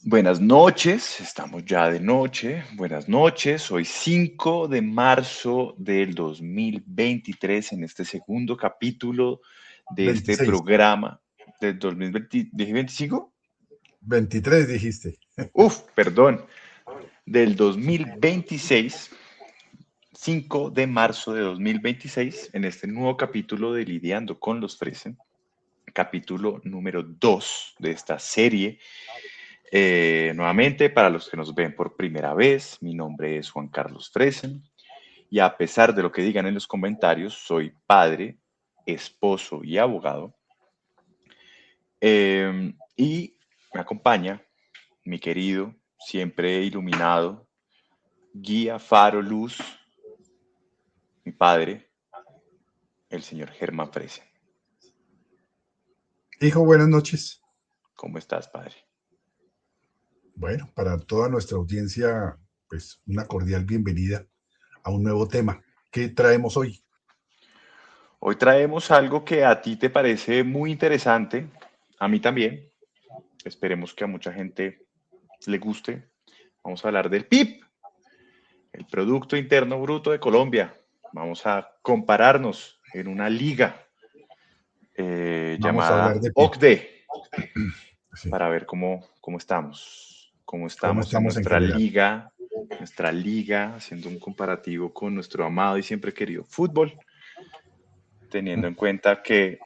Buenas noches, estamos ya de noche. Buenas noches, hoy 5 de marzo del 2023 en este segundo capítulo de este 26, programa del 2020. ¿Dije 25? 23 dijiste. Perdón, del 2026, 5 de marzo de 2026 en este nuevo capítulo de Lidiando con los Fresen, capítulo número 2 de esta serie. Nuevamente, para los que nos ven por primera vez, mi nombre es Juan Carlos Fresen y a pesar de lo que digan en los comentarios, soy padre, esposo y abogado. Y me acompaña mi querido, siempre iluminado, guía, faro, luz, mi padre, el señor Germán Fresen. Hijo, buenas noches. ¿Cómo estás, padre? Bueno, para toda nuestra audiencia, pues una cordial bienvenida a un nuevo tema. ¿Qué traemos hoy? Hoy traemos algo que a ti te parece muy interesante, a mí también. Esperemos que a mucha gente le guste. Vamos a hablar del PIB, el Producto Interno Bruto de Colombia. Vamos a compararnos en una liga Vamos a hablar llamada de PIB. OCDE Sí. para ver cómo ¿Cómo estamos en estamos en general? nuestra liga, haciendo un comparativo con nuestro amado y siempre querido fútbol, teniendo en cuenta que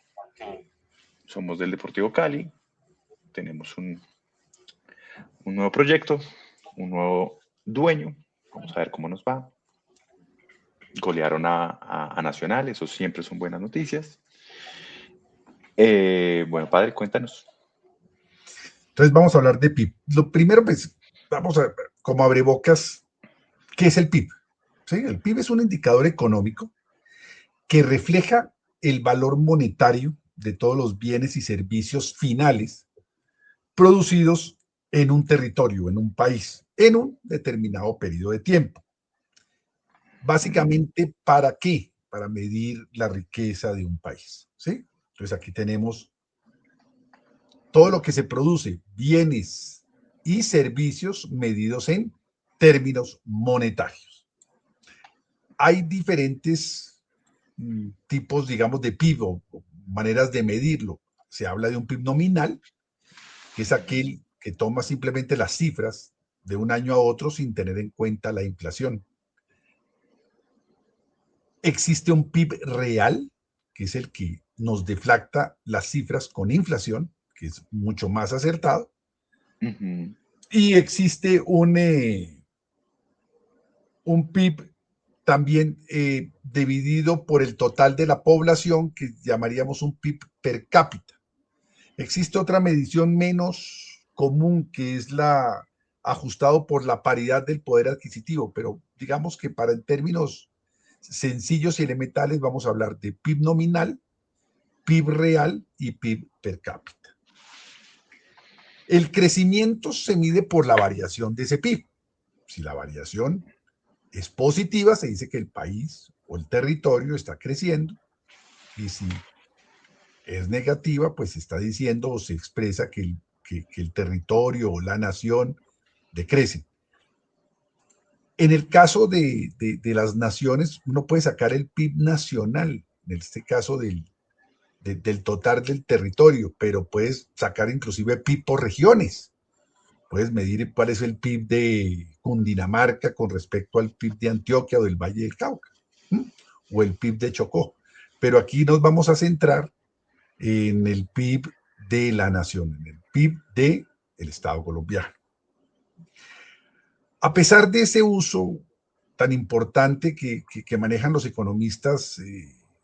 somos del Deportivo Cali, tenemos un nuevo proyecto, un nuevo dueño. Vamos a ver cómo nos va. Golearon a Nacional, eso siempre son buenas noticias. Bueno, padre, cuéntanos. Entonces vamos a hablar de PIB. Lo primero, pues, vamos a, como abrebocas, ¿qué es el PIB? ¿Sí? El PIB es un indicador económico que refleja el valor monetario de todos los bienes y servicios finales producidos en un territorio, en un país, en un determinado periodo de tiempo. Básicamente, ¿para qué? Para medir la riqueza de un país, ¿sí? Entonces aquí tenemos todo lo que se produce, bienes y servicios medidos en términos monetarios. Hay diferentes tipos, digamos, de PIB o maneras de medirlo. Se habla de un PIB nominal, que es aquel que toma simplemente las cifras de un año a otro sin tener en cuenta la inflación. Existe un PIB real, que es el que nos deflacta las cifras con inflación, que es mucho más acertado. Ujú. Y existe un PIB también dividido por el total de la población, que llamaríamos un PIB per cápita. Existe otra medición menos común, que es la ajustado por la paridad del poder adquisitivo, pero digamos que para en términos sencillos y elementales vamos a hablar de PIB nominal, PIB real y PIB per cápita. El crecimiento se mide por la variación de ese PIB. Si la variación es positiva, se dice que el país o el territorio está creciendo, y si es negativa, pues se está diciendo o se expresa que el territorio o la nación decrece. En el caso de las naciones, uno puede sacar el PIB nacional, en este caso del total del territorio, pero puedes sacar inclusive PIB por regiones. Puedes medir cuál es el PIB de Cundinamarca con respecto al PIB de Antioquia o del Valle del Cauca, ¿m? O el PIB de Chocó. Pero aquí nos vamos a centrar en el PIB de la nación, en el PIB del Estado colombiano. A pesar de ese uso tan importante que manejan los economistas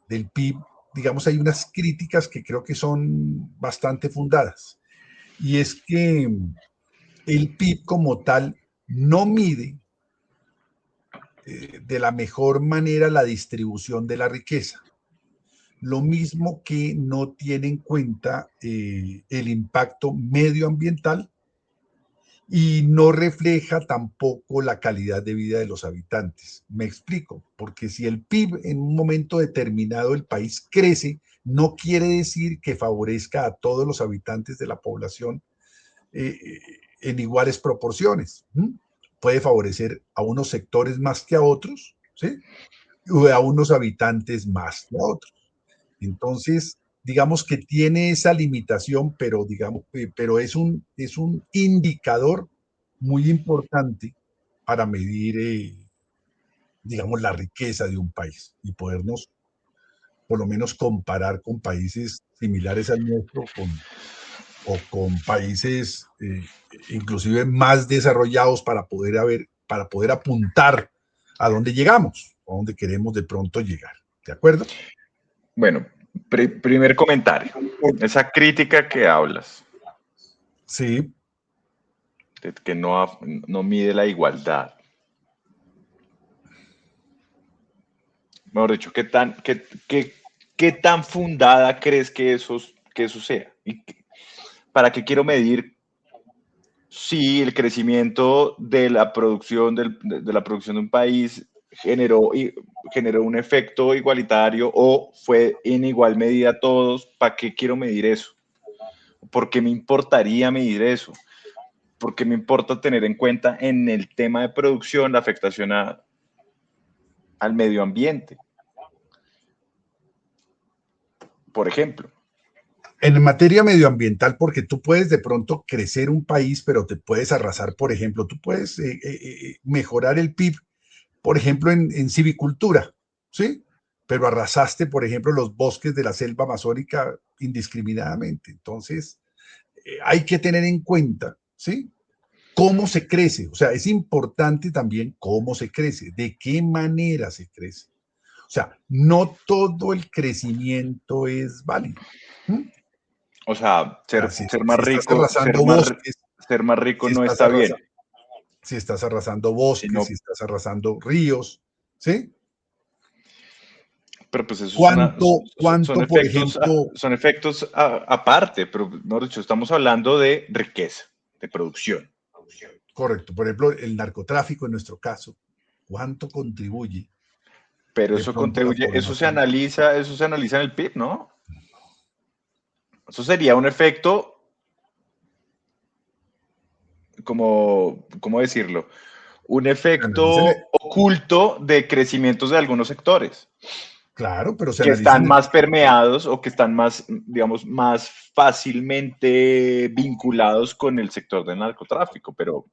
del PIB, digamos, hay unas críticas que creo que son bastante fundadas. Y es que el PIB como tal no mide de la mejor manera la distribución de la riqueza. Lo mismo que no tiene en cuenta el impacto medioambiental y no refleja tampoco la calidad de vida de los habitantes. Me explico, porque si el PIB en un momento determinado del país crece, no quiere decir que favorezca a todos los habitantes de la población eh, en iguales proporciones. Puede favorecer a unos sectores más que a otros, ¿sí? O a unos habitantes más que a otros. Entonces, digamos que tiene esa limitación, pero, digamos, pero es un indicador muy importante para medir, digamos, la riqueza de un país y podernos, por lo menos, comparar con países similares al nuestro o con países inclusive más desarrollados para poder apuntar a dónde llegamos, a dónde queremos de pronto llegar. ¿De acuerdo? Bueno, primer comentario. Esa crítica que hablas, Sí, de que no mide la igualdad. Mejor dicho, ¿qué tan fundada crees que eso sea? ¿Para qué quiero medir si el crecimiento de la producción de la producción de un país generó un efecto igualitario o fue en igual medida a todos? ¿Para qué quiero medir eso? ¿Por qué me importaría medir eso? ¿Por qué me importa tener en cuenta en el tema de producción la afectación al medio ambiente, por ejemplo? en materia medioambiental, porque tú puedes de pronto crecer un país, pero te puedes arrasar, por ejemplo, tú puedes mejorar el PIB, por ejemplo, en civicultura, ¿sí? Pero arrasaste, por ejemplo, los bosques de la selva amazónica indiscriminadamente. Entonces, hay que tener en cuenta, ¿sí? Cómo se crece. O sea, es importante también cómo se crece, de qué manera se crece. O sea, no todo el crecimiento es válido. ¿Mm? O sea, O sea, si estás arrasando bosques, ser más rico si no estás está bien, arrasando, si estás arrasando bosques, si sino, estás arrasando ríos, ¿sí? pero pues eso es Cuánto, por ejemplo, son efectos aparte, pero mejor dicho, estamos hablando de riqueza, de producción. correcto, por ejemplo, el narcotráfico en nuestro caso, cuánto contribuye Pero de eso pronto a la contribuye, formación? eso se analiza en el PIB, ¿no? Eso sería un efecto, ¿cómo decirlo? Un Se analiza en efecto oculto de crecimientos de algunos sectores claro, pero se que analiza están en el más permeados o que están más, digamos, más fácilmente vinculados con el sector del narcotráfico, pero,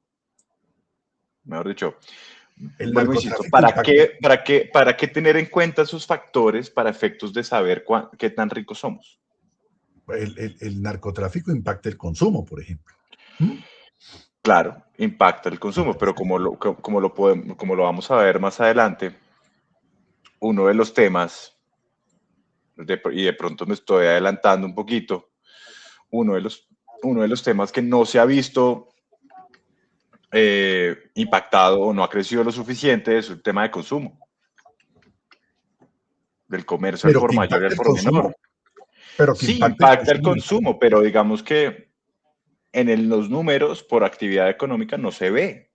mejor dicho, el vuelvo, insisto, narcotráfico impacta. para qué tener en cuenta esos factores para efectos de saber qué tan ricos somos? El narcotráfico impacta el consumo, por ejemplo. ¿Mm? Claro, impacta el consumo, pero Entonces, como lo vamos a ver más adelante, uno de los temas, y de pronto me estoy adelantando un poquito, uno de los, uno de los temas que no se ha visto impactado o no ha crecido lo suficiente es el tema de consumo, del comercio al pero por que mayor y al impacte el por menor. consumo, pero que Sí, impacte el impacta el consumo. consumo, pero digamos que los números por actividad económica no se ve.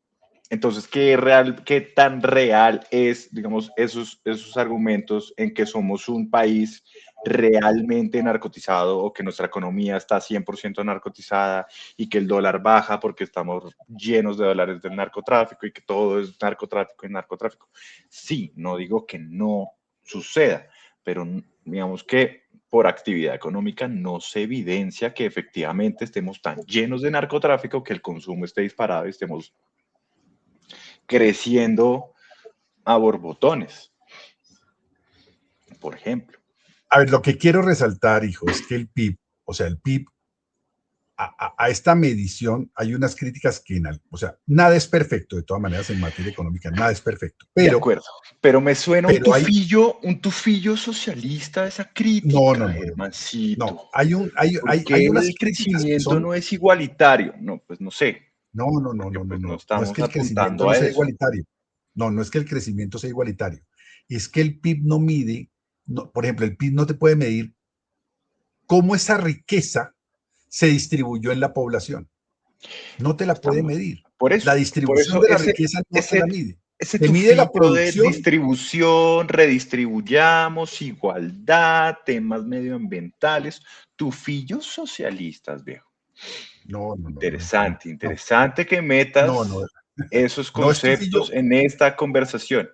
Entonces, qué tan real es, digamos, esos argumentos en que somos un país realmente narcotizado o que nuestra economía está 100% narcotizada y que el dólar baja porque estamos llenos de dólares del narcotráfico y que todo es narcotráfico y narcotráfico? Sí, no digo que no suceda, pero digamos que por actividad económica no se evidencia que efectivamente estemos tan llenos de narcotráfico que el consumo esté disparado y estemos creciendo a borbotones, por ejemplo. A ver, lo que quiero resaltar, hijo, es que el PIB, o sea, el PIB, a esta medición hay unas críticas que, o sea, nada es perfecto, de todas maneras, en materia económica, nada es perfecto, De acuerdo, pero me suena pero hay, un tufillo socialista esa no, no, crítica, no, no, no, Germancito. no, ¿Porque hay unas el críticas que crecimiento son, no es igualitario? No, pues no sé, no, no, no, porque no, no, pues no no, no es estamos que el crecimiento apuntando no a sea eso. igualitario, no, no es que el crecimiento sea igualitario, es que el PIB no mide, no, por ejemplo, el PIB no te puede medir cómo esa riqueza se distribuyó en la población. No te la puede Estamos, medir. La por distribución eso de la riqueza no te la mide. ese Te mide la tufillo de producción. distribución, redistribuyamos, igualdad, temas medioambientales, tufillos socialistas, viejo. No, Interesante que no, no, metas esos no es conceptos tufillo, en esta conversación.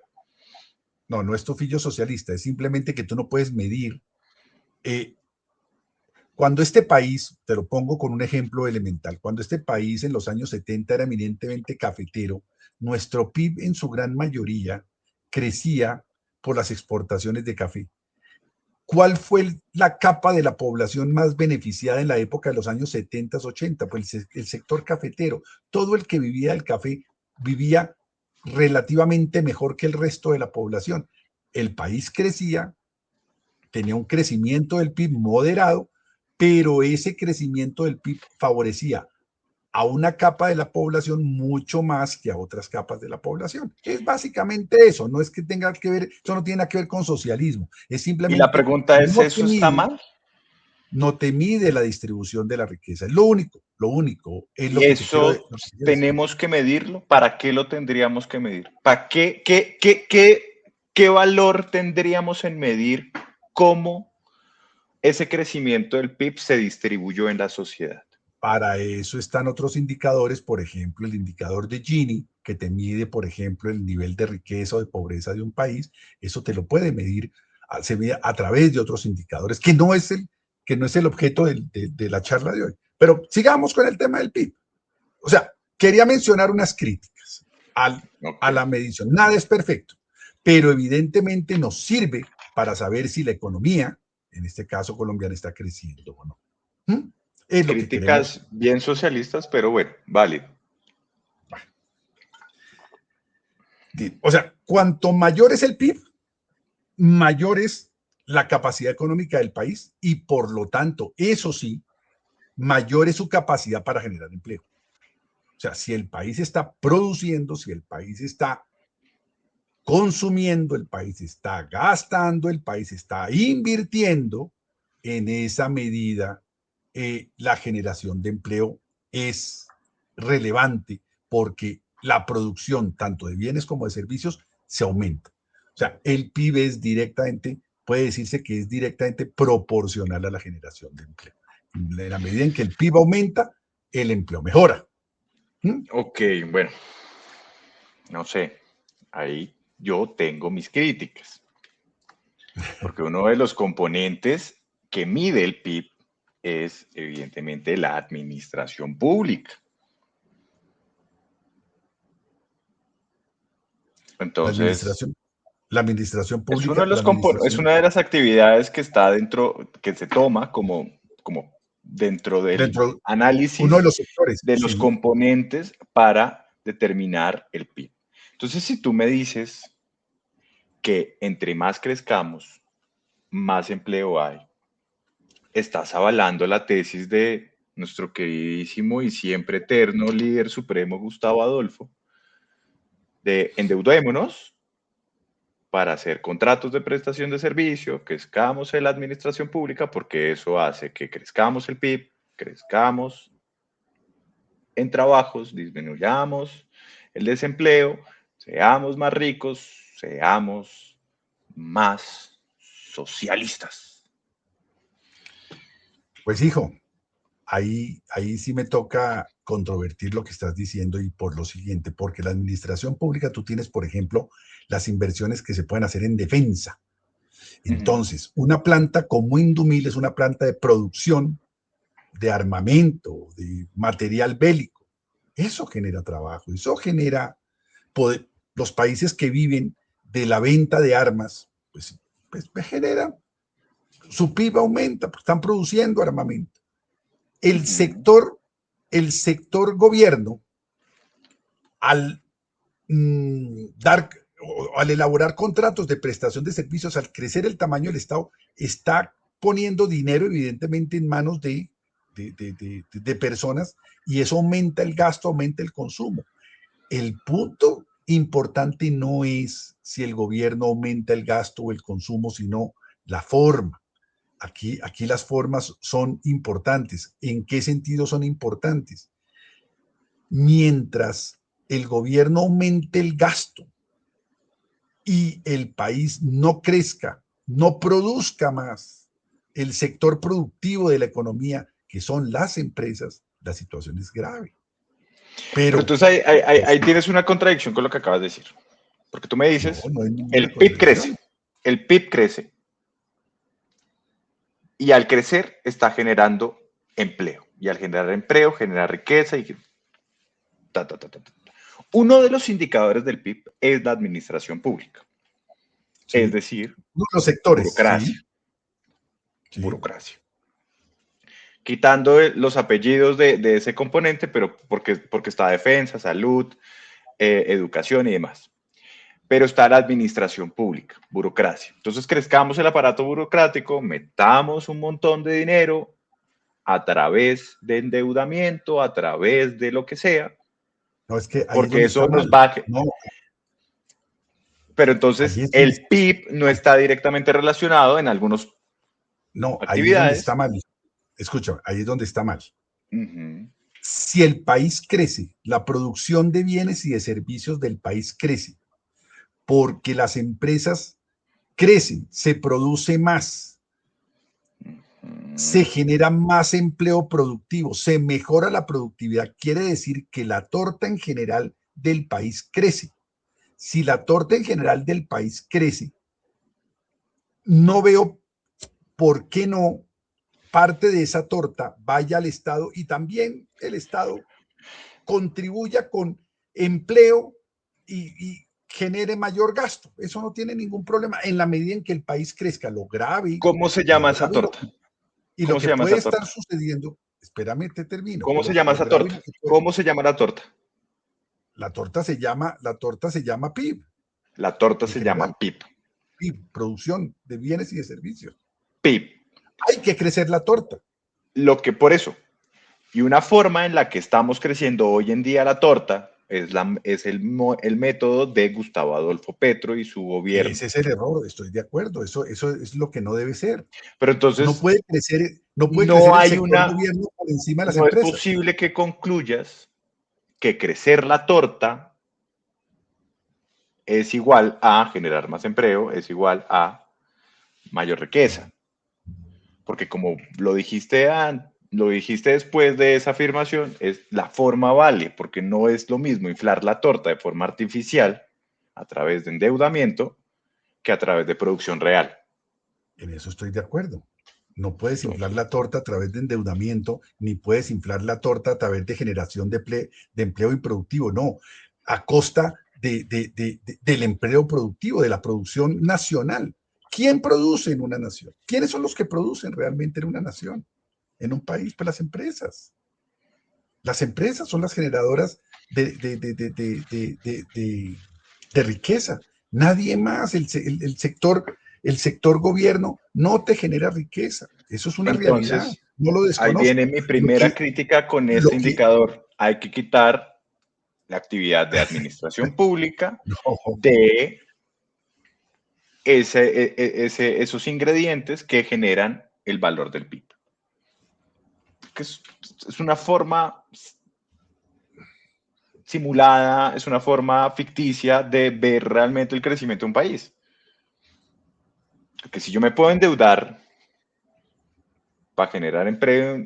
no es tufillo socialista, es simplemente que tú no puedes medir. eh, Cuando este país, te lo pongo con un ejemplo elemental, cuando este país en los años 70 era eminentemente cafetero, nuestro PIB en su gran mayoría crecía por las exportaciones de café. ¿Cuál fue la capa de la población más beneficiada en la época de los años 70, 80? Pues el sector cafetero. Todo el que vivía del café vivía relativamente mejor que el resto de la población. El país crecía, tenía un crecimiento del PIB moderado, pero ese crecimiento del PIB favorecía a una capa de la población mucho más que a otras capas de la población. Es básicamente eso, no es que tenga que ver, eso no tiene nada que ver con socialismo, es Y la simplemente pregunta es, ¿eso está mal? no te mide la distribución de la riqueza, es lo único, es Y lo que te quiero, eso decir. tenemos que medirlo. ¿Para qué lo tendríamos que medir? ¿Para qué valor tendríamos en medir cómo ese crecimiento del PIB se distribuyó en la sociedad? Para eso están otros indicadores, por ejemplo, el indicador de Gini, que te mide, por ejemplo, el nivel de riqueza o de pobreza de un país. Eso te lo puede medir, se mide a través de otros indicadores, que no es el objeto de la charla de hoy. Pero sigamos con el tema del PIB. O sea, quería mencionar unas críticas Ok. a la medición. Nada es perfecto, pero evidentemente nos sirve para saber si la economía, en este caso colombiana, está creciendo o no. ¿Mm? Es lo que queremos. Críticas bien socialistas, pero bueno, válido. O sea, cuanto mayor es el PIB, mayor es la capacidad económica del país y por lo tanto, eso sí, mayor es su capacidad para generar empleo. O sea, si el país está produciendo, si el país está consumiendo, el país está gastando, el país está invirtiendo, en esa medida la generación de empleo es relevante porque la producción tanto de bienes como de servicios se aumenta. O sea, el PIB es directamente, puede decirse que es directamente proporcional a la generación de empleo. En la medida en que el PIB aumenta, el empleo mejora. ¿Mm? Ok, bueno, no sé. Ahí yo tengo mis críticas, porque uno de los componentes que mide el PIB es evidentemente la administración pública. La Entonces, administración, la administración es uno pública, de la los es administración una de las actividades que está dentro, que se toma como dentro del dentro, uno de análisis los sectores, de los sí, componentes para determinar el PIB. Entonces, si tú me dices que entre más crezcamos, más empleo hay, estás avalando la tesis de nuestro queridísimo y siempre eterno líder supremo Gustavo Adolfo, de endeudémonos para hacer contratos de prestación de servicio, crezcamos en la administración pública, porque eso hace que crezcamos el PIB, crezcamos en trabajos, disminuyamos el desempleo, seamos más ricos, seamos más socialistas. pues hijo, ahí sí me toca controvertir lo que estás diciendo y por lo siguiente, porque la administración pública tú tienes, por ejemplo, las inversiones que se pueden hacer en defensa. Uh -huh. Entonces, una planta como Indumil es una planta de producción de armamento, de material bélico. Eso genera trabajo, eso genera poder. Los países que viven de la venta de armas, pues genera, su PIB aumenta, porque están produciendo armamento. Uh El -huh. sector, el sector gobierno, al dar, al elaborar contratos de prestación de servicios, al crecer el tamaño del Estado, está poniendo dinero evidentemente en manos de personas y eso aumenta el gasto, aumenta el consumo. El punto importante no es si el gobierno aumenta el gasto o el consumo, sino la forma. Aquí las formas son importantes. ¿En qué sentido son importantes? Mientras el gobierno aumente el gasto y el país no crezca, no produzca más, el sector productivo de la economía, que son las empresas, la situación es grave. Pero Pero entonces ahí tienes una contradicción con lo que acabas de decir. Porque tú me no, dices, no hay ninguna el PIB contradicción. crece, el PIB crece, y al crecer está generando empleo. Y al generar empleo, genera riqueza y ta, ta, ta, ta, ta. Uno de los indicadores del PIB es la administración pública, es Sí. decir, Los sectores, burocracia, sí, sí. burocracia. Quitando los apellidos de ese componente, pero porque está defensa, salud, educación y demás. Pero está la administración pública, burocracia. Entonces crezcamos el aparato burocrático, metamos un montón de dinero a través de endeudamiento, a través de lo que sea, No, es que ahí es porque donde eso está nos mal. va a... No, Pero ahí entonces es donde el PIB no está directamente relacionado en algunas no, ahí es donde está actividades. mal. Escucha, ahí es donde está mal. Uh-huh. Si el país crece, la producción de bienes y de servicios del país crece, porque las empresas crecen, se produce más, se genera más empleo productivo, se mejora la productividad. Quiere decir que la torta en general del país crece. Si la torta en general del país crece, no veo por qué no parte de esa torta vaya al Estado y también el Estado contribuya con empleo y genere mayor gasto. Eso no tiene ningún problema en la medida en que el país crezca. ¿Cómo se Lo llama esa grave torta? y lo ¿Cómo se que llama puede esa estar torta? sucediendo, espérame, te termino, ¿Cómo se llama lo esa grave y torta? lo que puede, ¿Cómo se llama la torta? la torta se llama PIB La torta en se general, llama PIB. PIB, producción de bienes y de servicios. PIB. Hay que crecer la torta. Lo que por eso, y una forma en la que estamos creciendo hoy en día la torta es el método de Gustavo Adolfo Petro y su gobierno. Ese es el error, estoy de acuerdo, eso es lo que no debe ser. Pero No entonces, puede crecer, no puede no crecer el hay sector una, gobierno por encima de las no es empresas. posible que concluyas que crecer la torta es igual a generar más empleo, es igual a mayor riqueza. Porque como lo dijiste después de esa afirmación, es la forma vale, porque no es lo mismo inflar la torta de forma artificial a través de endeudamiento que a través de producción real. En eso estoy de acuerdo. No puedes inflar Entonces, la torta a través de endeudamiento, ni puedes inflar la torta a través de generación de empleo improductivo, no, a costa del empleo productivo, de la producción nacional. ¿Quién produce en una nación? ¿Quiénes son los que producen realmente en una nación? En un país, pues las empresas. Las empresas son las generadoras de riqueza. Nadie más. El sector gobierno no te genera riqueza. Eso es una realidad. entonces, No lo ahí desconozco. viene mi Lo primera que, crítica con lo este que, indicador. Hay que quitar la actividad de administración pública no, de esos ingredientes que generan el valor del PIB. Que es una forma simulada, es una forma ficticia de ver realmente el crecimiento de un país. Porque si yo me puedo endeudar para generar empleo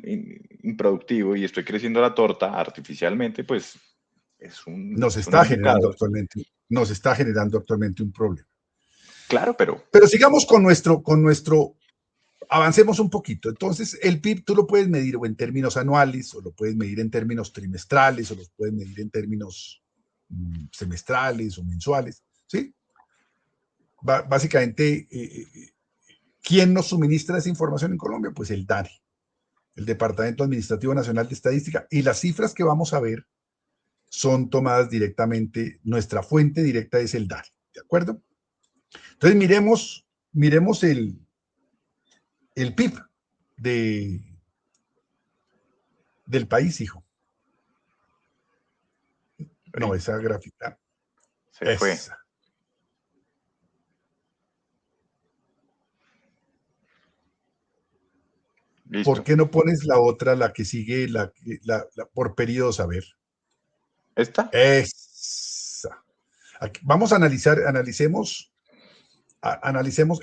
improductivo y estoy creciendo la torta artificialmente, pues nos es un está generando indicador. actualmente, nos está generando actualmente un problema. Claro, pero Pero sigamos con nuestro avancemos un poquito. Entonces, el PIB tú lo puedes medir o en términos anuales, o lo puedes medir en términos trimestrales, o lo puedes medir en términos semestrales o mensuales, ¿sí? Básicamente, ¿quién nos suministra esa información en Colombia? Pues el DANE, el Departamento Administrativo Nacional de Estadística, y las cifras que vamos a ver son tomadas directamente, nuestra fuente directa es el DANE, ¿de acuerdo? Entonces, miremos el PIB de, del país, hijo. No, esa gráfica. se fue. Esa. ¿Por Listo. qué no pones la otra, la que sigue, por periodos? A ver. ¿Esta? Esa. Aquí, vamos a analizar, analicemos.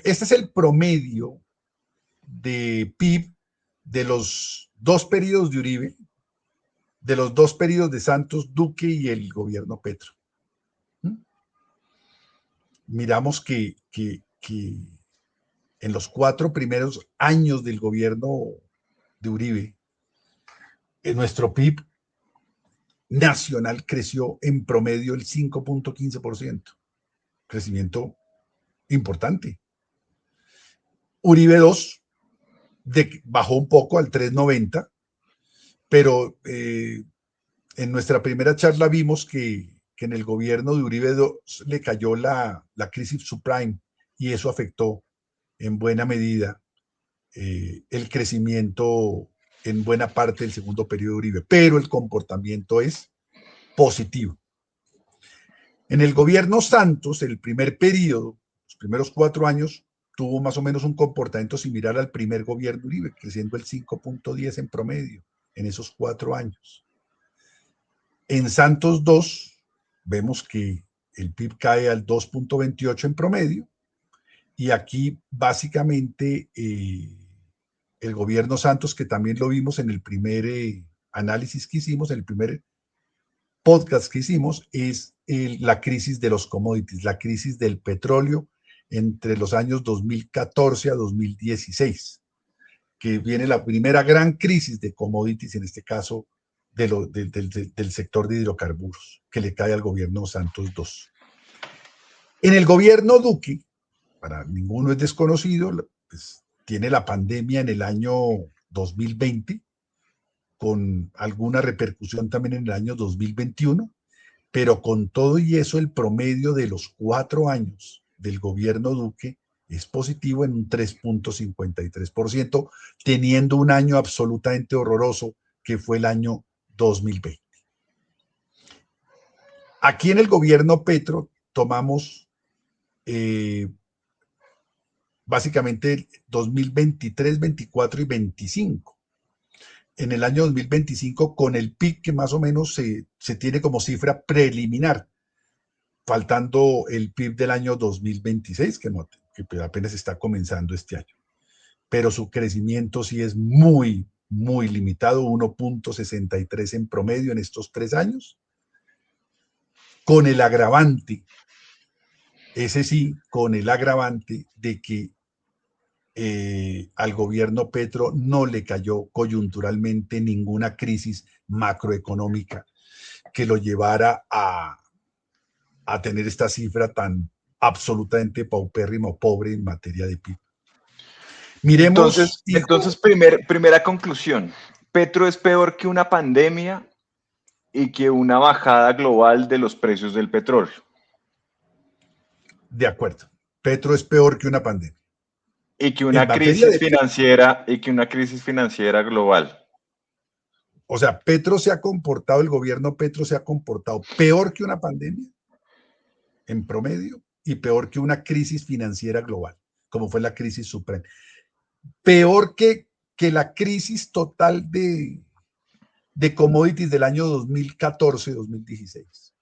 Este es el promedio de PIB de los dos periodos de Uribe, de los dos periodos de Santos, Duque y el gobierno Petro. Miramos que en los 4 primeros años del gobierno de Uribe, nuestro PIB nacional creció en promedio el 5.15%. Crecimiento importante. Uribe 2 bajó un poco al 3.90, pero en nuestra primera charla vimos que en el gobierno de Uribe 2 le cayó la crisis subprime y eso afectó en buena medida el crecimiento en buena parte del segundo periodo de Uribe, pero el comportamiento es positivo. En el gobierno Santos, el primer periodo, los primeros 4 años, tuvo más o menos un comportamiento similar al primer gobierno Uribe, creciendo el 5.10 en promedio en esos 4 años. En Santos 2 vemos que el PIB cae al 2.28 en promedio y aquí básicamente el gobierno Santos, que también lo vimos en el primer análisis que hicimos, en el primer podcast que hicimos, es la crisis de los commodities, la crisis del petróleo entre los años 2014 a 2016, que viene la primera gran crisis de commodities, en este caso del sector de hidrocarburos, que le cae al gobierno Santos II. En el gobierno Duque, para ninguno es desconocido, pues, tiene la pandemia en el año 2020, con alguna repercusión también en el año 2021, pero con todo y eso el promedio de los 4 años del gobierno Duque es positivo en un 3.53%, teniendo un año absolutamente horroroso que fue el año 2020. Aquí en el gobierno Petro tomamos básicamente 2023, 24 y 25. En el año 2025, con el PIB que más o menos se tiene como cifra preliminar, faltando el PIB del año 2026, que apenas está comenzando este año. Pero su crecimiento sí es muy, muy limitado, 1.63 en promedio en estos 3 años, con el agravante, ese sí, con el agravante de que al gobierno Petro no le cayó coyunturalmente ninguna crisis macroeconómica que lo llevara a tener esta cifra tan absolutamente paupérrima o pobre en materia de PIB. Miremos. Entonces primera conclusión. Petro es peor que una pandemia y que una bajada global de los precios del petróleo. De acuerdo. Petro es peor que una pandemia. Y que una crisis financiera global. O sea, el gobierno Petro se ha comportado peor que una pandemia en promedio y peor que una crisis financiera global, como fue la crisis subprime. Peor que la crisis total de commodities del año 2014-2016.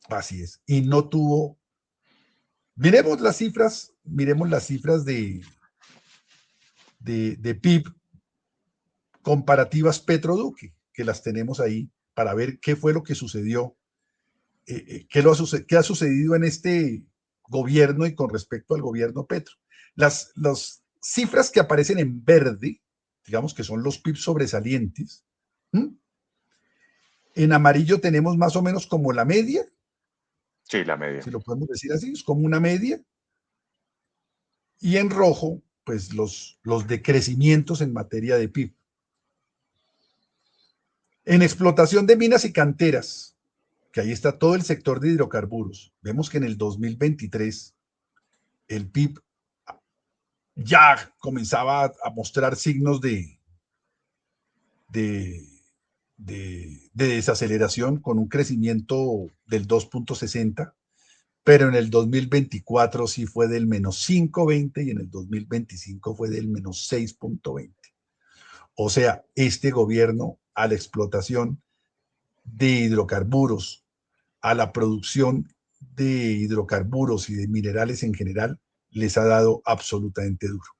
Así es. Y no tuvo. Miremos las cifras de PIB comparativas Petro-Duque, que las tenemos ahí para ver qué fue lo que sucedió, qué ha sucedido en este gobierno y con respecto al gobierno Petro. Las cifras que aparecen en verde, digamos que son los PIB sobresalientes. En amarillo tenemos más o menos como la media. Sí, la media. Si lo podemos decir así, es como una media. Y en rojo, pues los decrecimientos en materia de PIB. En explotación de minas y canteras, que ahí está todo el sector de hidrocarburos, vemos que en el 2023 el PIB ya comenzaba a mostrar signos de desaceleración con un crecimiento del 2.60, pero en el 2024 sí fue del menos 5.20 y en el 2025 fue del menos 6.20. O sea, este gobierno a la explotación de hidrocarburos, a la producción de hidrocarburos y de minerales en general, les ha dado absolutamente duro.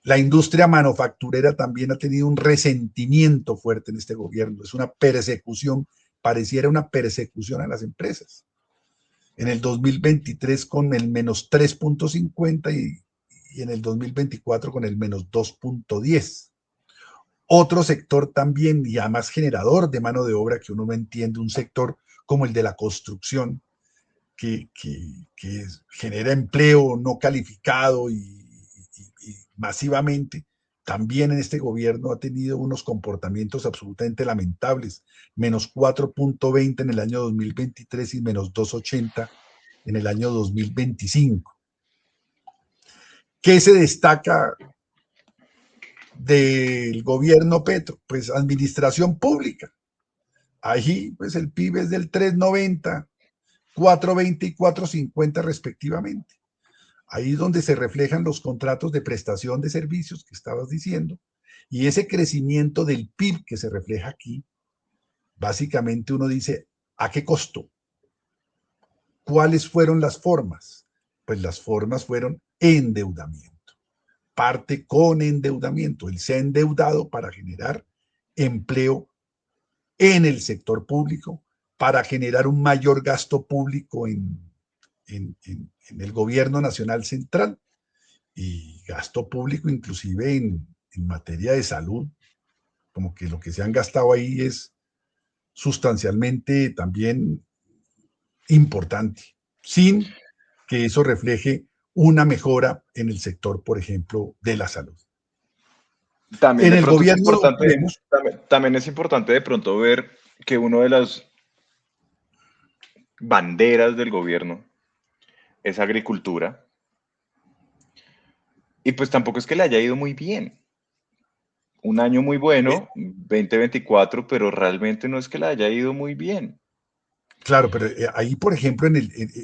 La industria manufacturera también ha tenido un resentimiento fuerte en este gobierno. Es una persecución, pareciera una persecución a las empresas. En el 2023 con el menos 3,50 y en el 2024 con el menos 2,10. Otro sector también, y además generador de mano de obra, que uno no entiende, un sector como el de la construcción, que genera empleo no calificado y masivamente, también en este gobierno ha tenido unos comportamientos absolutamente lamentables, menos 4,20 en el año 2023 y menos 2,80 en el año 2025. ¿Qué se destaca del gobierno Petro? Pues administración pública. Ahí pues el PIB es del 3,90, 4,20 y 4,50 respectivamente. Ahí es donde se reflejan los contratos de prestación de servicios que estabas diciendo, y ese crecimiento del PIB que se refleja aquí, básicamente uno dice, ¿a qué costo? ¿Cuáles fueron las formas? Pues las formas fueron endeudamiento. Parte con endeudamiento. Él se ha endeudado para generar empleo en el sector público, para generar un mayor gasto público en el gobierno nacional central y gasto público inclusive en materia de salud, como que lo que se han gastado ahí es sustancialmente también importante, sin que eso refleje una mejora en el sector, por ejemplo, de la salud. También En de el pronto es gobierno importante, vemos, también es importante de pronto ver que uno de las banderas del gobierno es agricultura y pues tampoco es que le haya ido muy bien. Un año muy eh, bueno, 2024, pero realmente no es que le haya ido muy bien. claro, pero ahí, por ejemplo,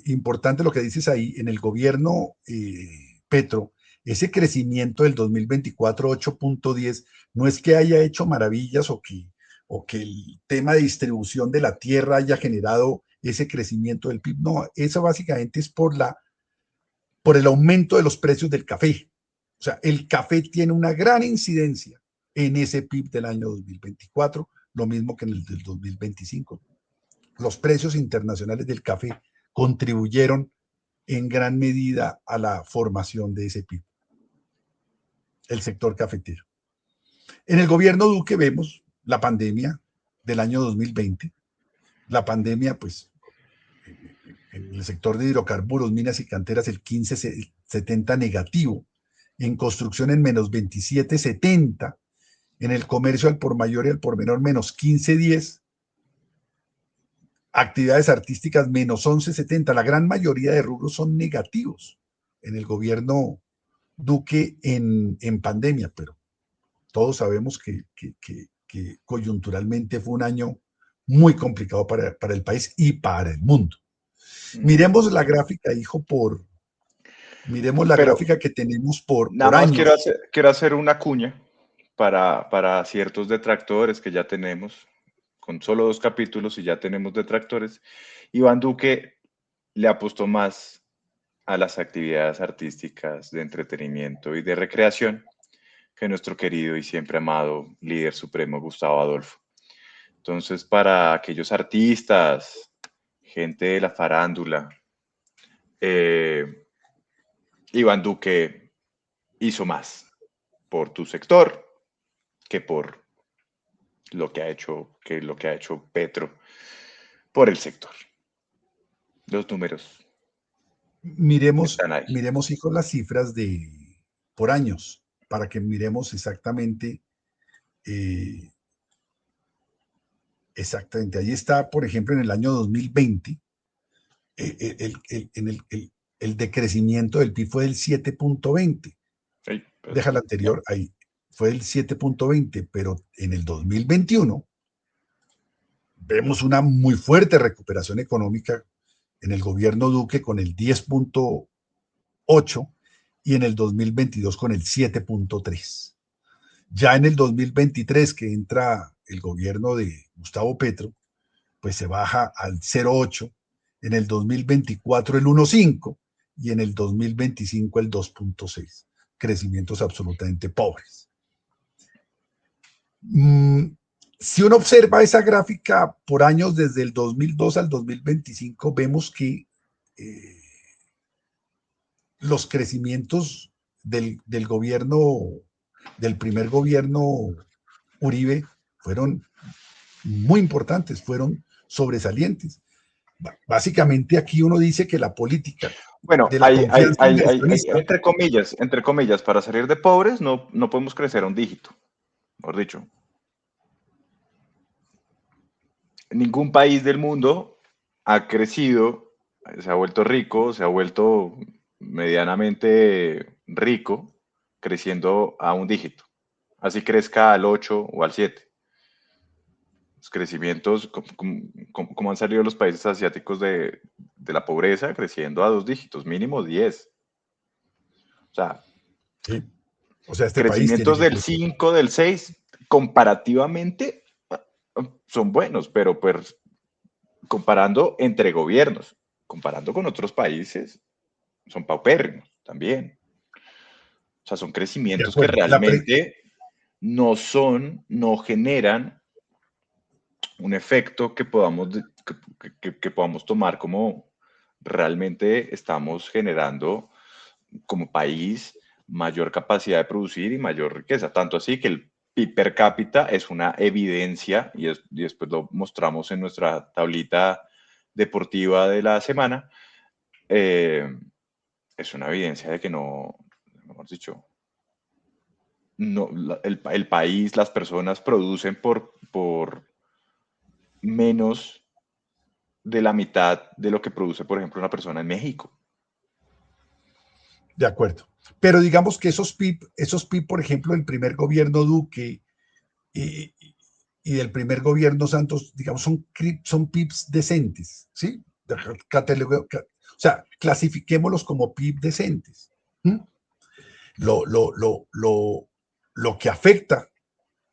importante lo que dices ahí, en el gobierno Petro, ese crecimiento del 2024, 8,10, no es que haya hecho maravillas o que el tema de distribución de la tierra haya generado ese crecimiento del PIB. No, eso básicamente es por el aumento de los precios del café. O sea, el café tiene una gran incidencia en ese PIB del año 2024, lo mismo que en el del 2025. Los precios internacionales del café contribuyeron en gran medida a la formación de ese PIB, el sector cafetero. En el gobierno Duque vemos la pandemia del año 2020, la pandemia pues en el sector de hidrocarburos, minas y canteras el 15,70 negativo, en construcción en menos 27,70, en el comercio al por mayor y al por menor menos 15,10, actividades artísticas menos 11,70. La gran mayoría de rubros son negativos en el gobierno Duque en pandemia, pero todos sabemos que coyunturalmente fue un año muy complicado para el país y para el mundo. Miremos la gráfica, hijo, miremos la Pero gráfica que tenemos nada por más años. quiero hacer una cuña para ciertos detractores que ya tenemos, con solo 2 capítulos y ya tenemos detractores. Iván Duque le apostó más a las actividades artísticas de entretenimiento y de recreación que nuestro querido y siempre amado líder supremo Gustavo Adolfo. Entonces, para aquellos artistas, gente de la farándula, eh, Iván Duque hizo más por tu sector que por lo que ha hecho Petro por el sector. Los números Miremos, están ahí. miremos, hijo, las cifras por años, para que miremos eh, exactamente. Ahí está, por ejemplo, en el año 2020, el decrecimiento del PIB fue del 7,20. Sí, Deja la anterior ahí, fue del 7,20, pero en el 2021 vemos una muy fuerte recuperación económica en el gobierno Duque con el 10,8 y en el 2022 con el 7,3. Ya en el 2023, que entra el gobierno de Gustavo Petro, pues se baja al 0,8, en el 2024 el 1,5 y en el 2025 el 2,6. crecimientos absolutamente pobres. Si uno observa esa gráfica por años desde el 2002 al 2025, vemos que los crecimientos del gobierno, del primer gobierno Uribe, fueron muy importantes, fueron sobresalientes. Básicamente aquí uno dice que la política Bueno, de la confianza inversionista, entre comillas, para salir de pobres no podemos crecer a un dígito, mejor dicho. Ningún país del mundo ha crecido, se ha vuelto rico, se ha vuelto medianamente rico, creciendo a un dígito. Así crezca al 8 o al 7. Los crecimientos, como han salido los países asiáticos de la pobreza, creciendo a 2 dígitos, mínimo 10. O sea, ¿sí? O sea, este país tiene crecimientos que del crecer. 5, del 6, comparativamente son buenos, pero pues comparando entre gobiernos, comparando con otros países, son paupérrimos también. O sea, son De crecimientos que acuerdo. realmente no generan un efecto que podamos tomar como realmente estamos generando como país mayor capacidad de producir y mayor riqueza. Tanto así que el PIB per cápita es una evidencia y después lo mostramos en nuestra tablita deportiva de la semana. Es una evidencia de que no, hemos dicho, no, el país, las personas producen por menos de la mitad de lo que produce, por ejemplo, una persona en México. De acuerdo. Pero digamos que esos PIB, por ejemplo, del primer gobierno Duque y, y del primer gobierno Santos, digamos, son PIBs decentes, ¿sí? O sea, clasifiquémoslos como PIB decentes. ¿Mm? Lo, lo, lo, lo, lo que afecta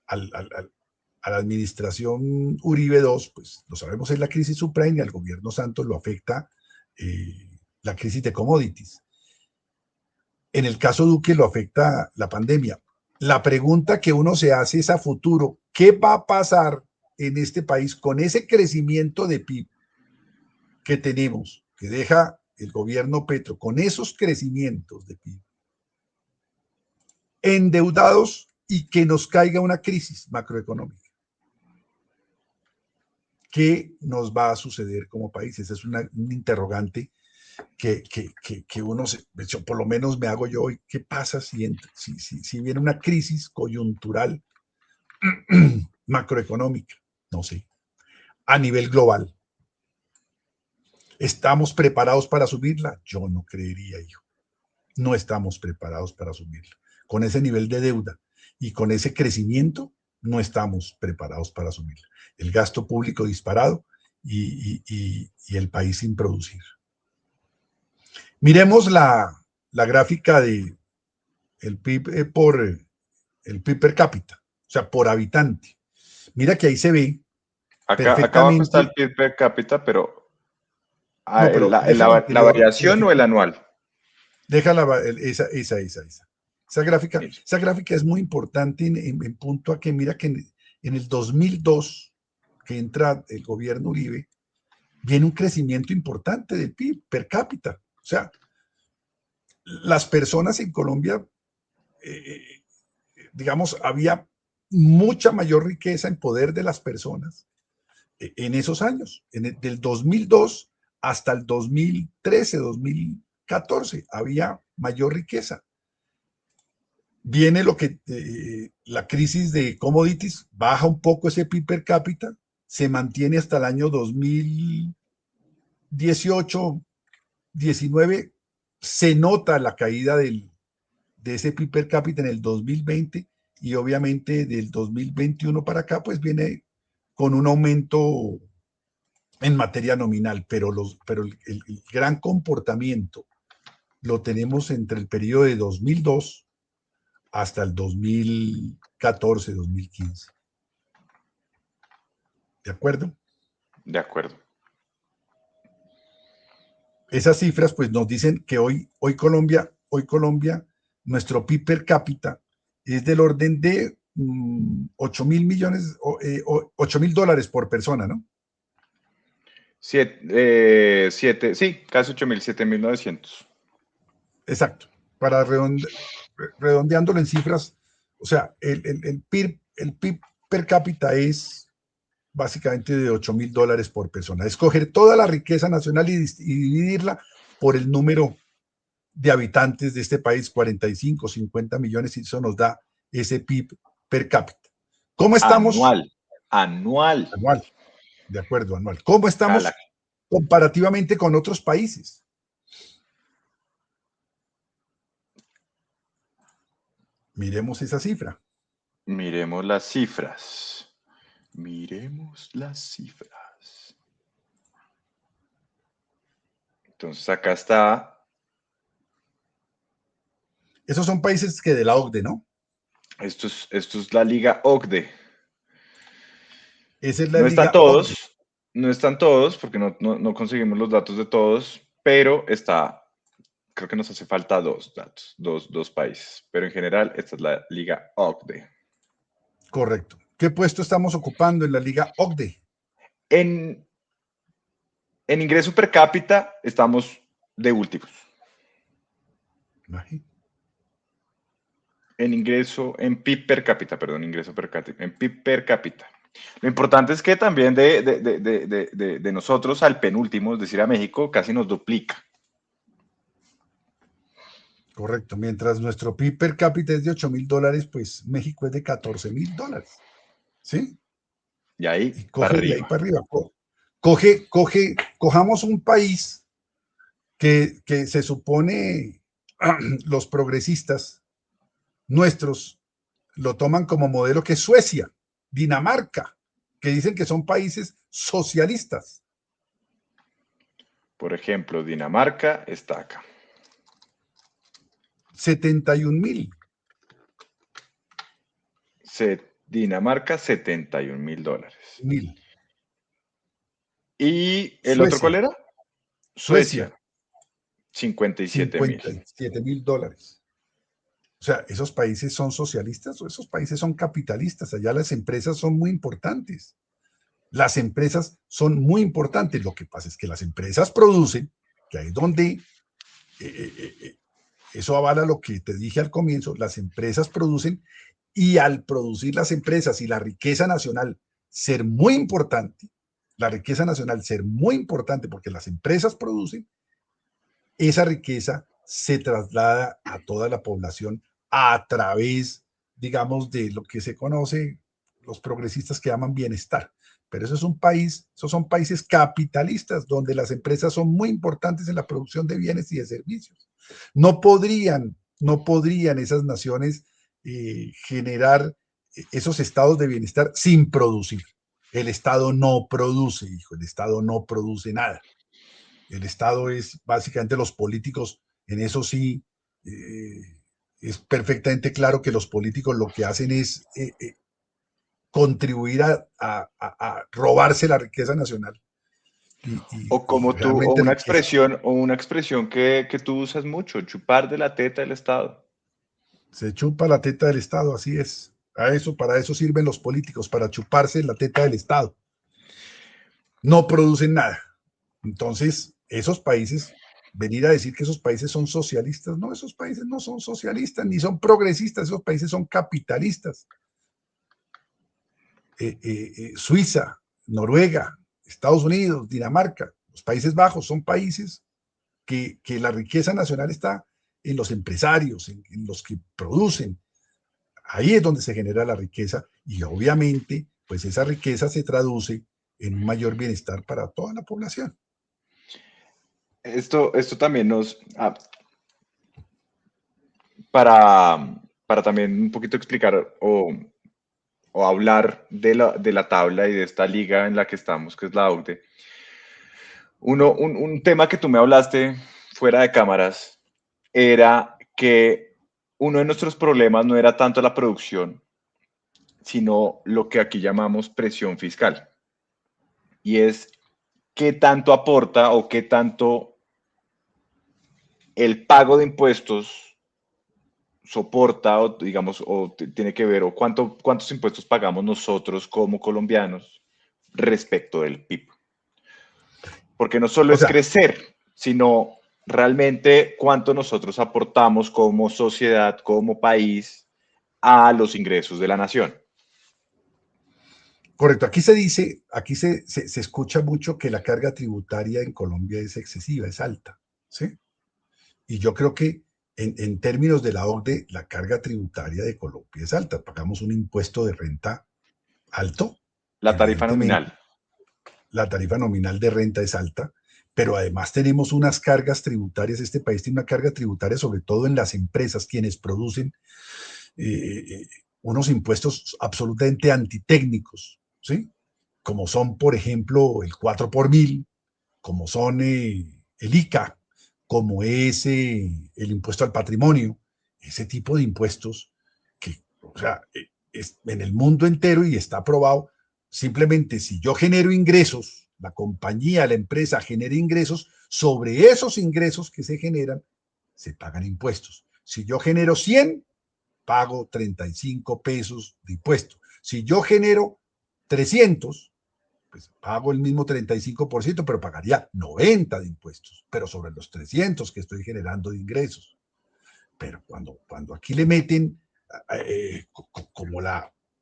a la administración Uribe II, pues lo sabemos, es la crisis subprime y al gobierno Santos lo afecta la crisis de commodities. En el caso Duque lo afecta la pandemia. La pregunta que uno se hace es a futuro, ¿qué va a pasar en este país con ese crecimiento de PIB que tenemos, que deja el gobierno Petro, con esos crecimientos de PIB, endeudados y que nos caiga una crisis macroeconómica? ¿Qué nos va a suceder como país? Esa es un interrogante que uno, yo por lo menos me hago yo, ¿qué pasa si viene una crisis coyuntural macroeconómica? No sé, a nivel global. ¿Estamos preparados para asumirla? Yo no creería, hijo. No estamos preparados para asumirla. Con ese nivel de deuda y con ese crecimiento, no estamos preparados para asumirla. El gasto público disparado y el país sin producir. Miremos la gráfica de el PIB el PIB per cápita, o sea, por habitante. Mira que ahí se ve Acá abajo está el perfectamente. PIB per cápita, pero No, pero deja el la anterior, variación o el anual. deja esa gráfica. Mire, Esa gráfica es muy importante en punto a que mira que en el 2002, que entra el gobierno Uribe, viene un crecimiento importante del PIB per cápita. O sea, las personas en Colombia, eh, digamos, había mucha mayor riqueza en poder de las personas en esos años, del 2002 hasta el 2013, 2014, había mayor riqueza. Viene la crisis de commodities, baja un poco ese PIB per cápita, se mantiene hasta el año 2018, 19, se nota la caída de ese PIB per cápita en el 2020 y obviamente del 2021 para acá, pues viene con un aumento en materia nominal, pero el gran comportamiento lo tenemos entre el periodo de 2002 hasta el 2014, 2015. ¿De acuerdo? de acuerdo. Esas cifras pues nos dicen que hoy Colombia nuestro PIB per cápita es del orden de 8 mil millones, 8 mil dólares por persona, ¿no? Sí, casi 8.000, 7.900. Exacto. Para redondeándolo en cifras, o sea, el PIB per cápita es básicamente de 8 mil dólares por persona. Escoger toda la riqueza nacional y dividirla por el número de habitantes de este país, 45, 50 millones, y eso nos da ese PIB per cápita. ¿Cómo estamos? Anual. Anual. Anual, de acuerdo, anual. ¿Cómo Cala. estamos comparativamente con otros países? Miremos esa cifra. Miremos las cifras. Miremos las cifras. Entonces acá está. Esos son países que de la OCDE, ¿no? Esto es la Liga OCDE. Esa es la No están Liga OCDE. todos, no están todos, porque no conseguimos los datos de todos, pero está, creo que nos hace falta dos datos, dos países. Pero en general, esta es la Liga OCDE. Correcto. ¿Qué puesto estamos ocupando en la Liga OCDE? En ingreso per cápita estamos de últimos. Imagínate. En PIB per cápita, perdón, ingreso per cápita, en PIB per cápita. Lo importante es que también de nosotros al penúltimo, es decir, a México, casi nos duplica. Correcto. Mientras nuestro PIB per cápita es de 8 mil dólares, pues México es de 14 mil dólares. ¿Sí? Y ahí Y para coge de ahí arriba. para arriba. Cojamos un país que se supone los progresistas nuestros lo toman como modelo, que es Suecia, Dinamarca, que dicen que son países socialistas. Por ejemplo, Dinamarca está acá. 71 mil. Dinamarca, 71.000 dólares. Mil. ¿Y el otro cuál Suecia, era? Suecia, Suecia, 57.000. 57 mil dólares. O sea, ¿esos países son socialistas o esos países son capitalistas? Allá las empresas son muy importantes. Las empresas son muy importantes. Lo que pasa es que las empresas producen, que ahí es donde eso avala lo que te dije al comienzo, las empresas producen, y al producir las empresas y la riqueza nacional ser muy importante, la riqueza nacional ser muy importante porque las empresas producen, esa riqueza se traslada a toda la población a través, digamos, de lo que se conoce los progresistas que llaman bienestar. Pero eso es un país, esos son países capitalistas donde las empresas son muy importantes en la producción de bienes y de servicios. No podrían esas naciones generar esos estados de bienestar sin producir. El Estado no produce, hijo, el Estado no produce nada. El Estado es básicamente los políticos, en eso sí, es perfectamente claro que los políticos lo que hacen es contribuir a robarse la riqueza nacional. O Y como tú, realmente riqueza o una expresión que tú usas mucho, chupar de la teta del Estado. se chupa la teta del Estado, así es. Para eso sirven los políticos, para chuparse la teta del Estado. No producen nada. Entonces, esos países, venir a decir que esos países son socialistas, no, esos países no son socialistas ni son progresistas, esos países son capitalistas. Suiza, Noruega, Estados Unidos, Dinamarca, los Países Bajos son países que la riqueza nacional está en los empresarios, en los que producen. Ahí es donde se genera la riqueza y obviamente, pues esa riqueza se traduce en un mayor bienestar para toda la población. Esto también para también un poquito explicar o hablar de la tabla y de esta liga en la que estamos, que es la OCDE. Un tema que tú me hablaste fuera de cámaras era que uno de nuestros problemas no era tanto la producción, sino lo que aquí llamamos presión fiscal. Y es qué tanto aporta o qué tanto el pago de impuestos soporta o, digamos, tiene que ver o cuántos impuestos pagamos nosotros como colombianos respecto del PIB. Porque no solo O es sea, crecer, sino realmente cuánto nosotros aportamos como sociedad, como país, a los ingresos de la nación. correcto. Aquí se dice, aquí se escucha mucho que la carga tributaria en Colombia es excesiva, es alta, ¿sí? Y yo creo que en términos de la OCDE, la carga tributaria de Colombia es alta. Pagamos un impuesto de renta alto, La tarifa evidentemente. nominal. La tarifa nominal de renta es alta, pero además tenemos unas cargas tributarias. Este país tiene una carga tributaria, sobre todo en las empresas, quienes producen eh, unos impuestos absolutamente antitécnicos, ¿sí? Como son, por ejemplo, el 4 por mil, como son el ICA, como es el impuesto al patrimonio, ese tipo de impuestos que, o sea, es en el mundo entero y está aprobado. Simplemente si yo genero ingresos, la compañía, la empresa genera ingresos, sobre esos ingresos que se generan, se pagan impuestos. Si yo genero 100, pago 35 pesos de impuesto. Si yo genero 300, pues pago el mismo 35%, pero pagaría 90 de impuestos, pero sobre los 300 que estoy generando de ingresos. Pero cuando aquí le meten, eh, como,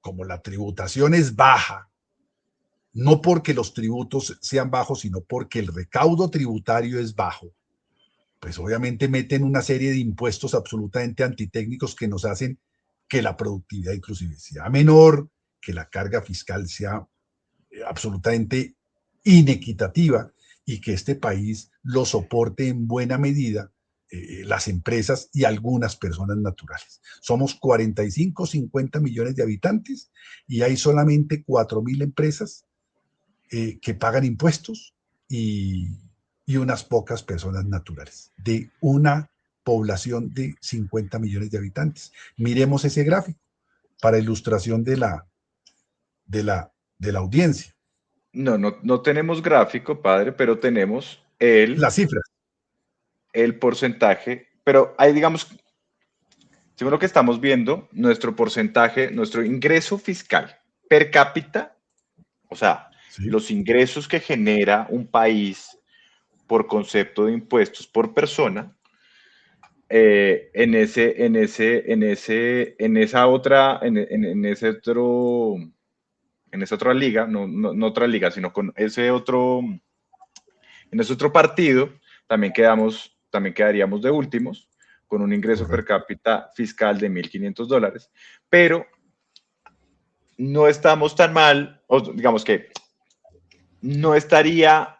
como la tributación es baja, no porque los tributos sean bajos, sino porque el recaudo tributario es bajo, pues obviamente meten una serie de impuestos absolutamente antitécnicos que nos hacen que la productividad inclusive sea menor, que la carga fiscal sea absolutamente inequitativa y que este país lo soporte en buena medida las empresas y algunas personas naturales. Somos 45, 50 millones de habitantes y hay solamente 4.000 empresas que pagan impuestos y unas pocas personas naturales, de una población de 50 millones de habitantes. Miremos ese gráfico para ilustración de la audiencia. No, no, no tenemos gráfico, padre, pero tenemos Las cifras. el porcentaje, pero ahí digamos, según lo que estamos viendo, nuestro porcentaje, nuestro ingreso fiscal per cápita, o sea, ¿Sí? los ingresos que genera un país por concepto de impuestos por persona, en esa otra, en esa otra liga, no otra liga, sino con ese otro, en ese otro partido, también quedaríamos de últimos, con un ingreso per Correcto. cápita fiscal de $1,500, pero no estamos tan mal, o digamos que no estaría